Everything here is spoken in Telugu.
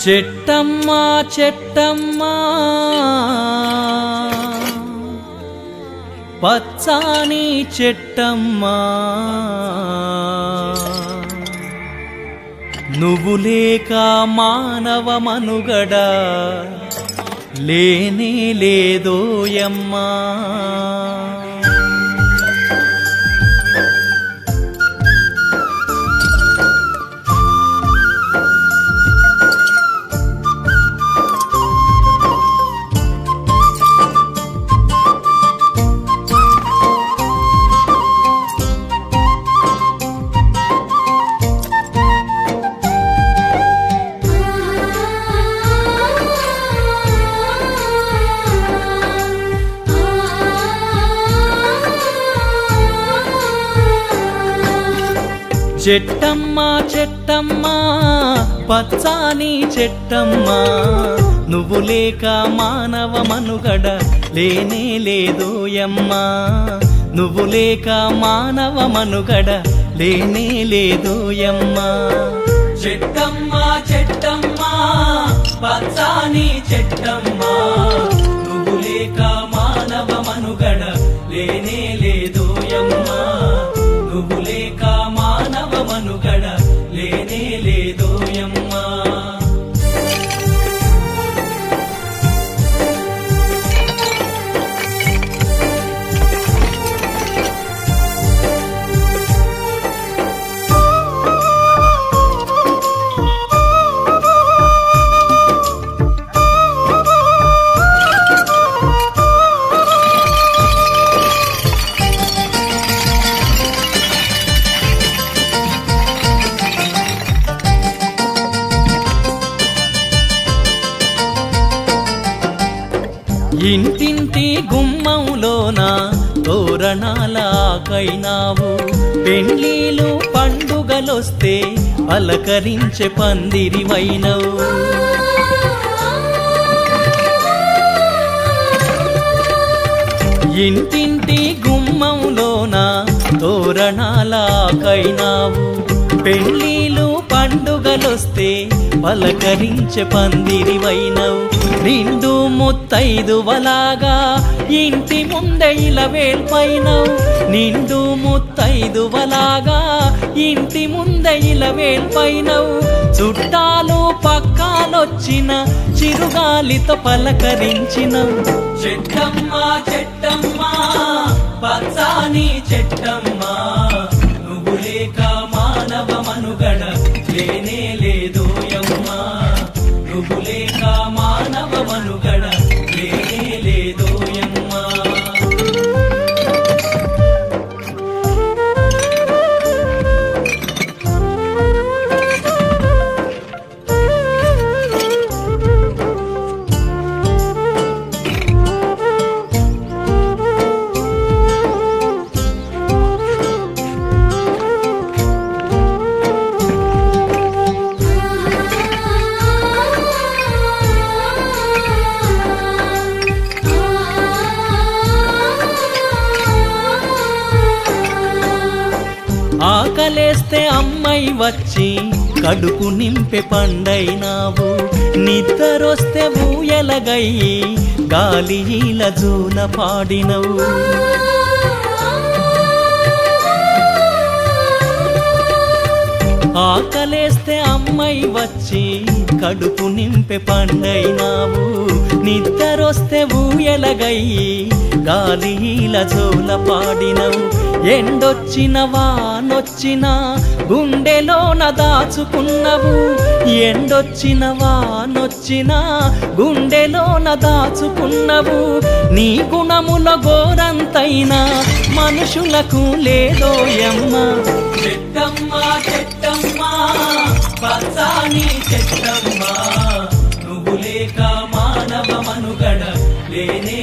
చెట్టమ్మా చెట్టమ్మా పచ్చాని చెట్టమ్మా నువ్వు లేక మానవ మనుగడ లేనే లేదోయమ్మా. చెట్టమ్మా చెట్టమ్మా పచ్చాని చెట్టమ్మా నువ్వు లేక మానవ మనుగడ లేనే లేదోయమ్మా. నువ్వు లేక మానవ మనుగడ లేనే లేదోయమ్మా. చెట్టమ్మా చెట్టమ్మా పచ్చాని చెట్టమ్మా నువ్వు లేక మానవ మనుగడ లేనే లేదోయమ్మా. నువ్వు లేక మానవ మనుగడ లేనే లేదోయమ్మా. ఇంటింటి గుమ్మంలోన తోరణాలకైనావు పెండ్లీలు పండుగలొస్తే అలకరించే పందిరివైనవు. ఇంటింటి గుమ్మంలోన తోరణాలకైనావు పెండ్లీలు పండుగలొస్తే పలకరించే పందిరివైనవు. నిండు ముత్తైదువలాగా ఇంటి ముందే ఇలవేల్పైనవు. నిండు ముత్తైదువలాగా ఇంటి ముందే ఇలవేల్పైనవు. చుట్టాలు పక్కాలొచ్చిన చిరుగాలితో పలకరించినవు. చెట్టమ్మా చెట్టమ్మా పచ్చాని చెట్టమ్మా నువ్వు లేక మానవ మనుగడ లేనే లేదోయమ్మా. నువ్వు లేక మానవ మనుగడ లేనే లేదోయమ్మా. ఆకలేస్తే అమ్మాయి వచ్చి కడుపు నింపే పండైనావు. నిద్రొస్తే ఊయలగయ్యి గాలిల జూల పాడినవు. ఆకలేస్తే అమ్మాయి వచ్చి కడుపు నింపే పండైనావు. నిద్రొస్తే ఊయలగయ్యి గాలిల జూల పాడినవు. ఎండొచ్చిన వానొచ్చిన గుండెలోన దాచుకున్నవు. ఎండొచ్చిన వానొచ్చిన గుండెలోన దాచుకున్నవు. నీ గుణముల గోరంతైనా మనుషులకు లేదోయమ్మా. చెట్టమ్మా చెట్టమ్మా పచ్చాని చెట్టమ్మా నువ్వు లేక మానవ మనుగడ లేనే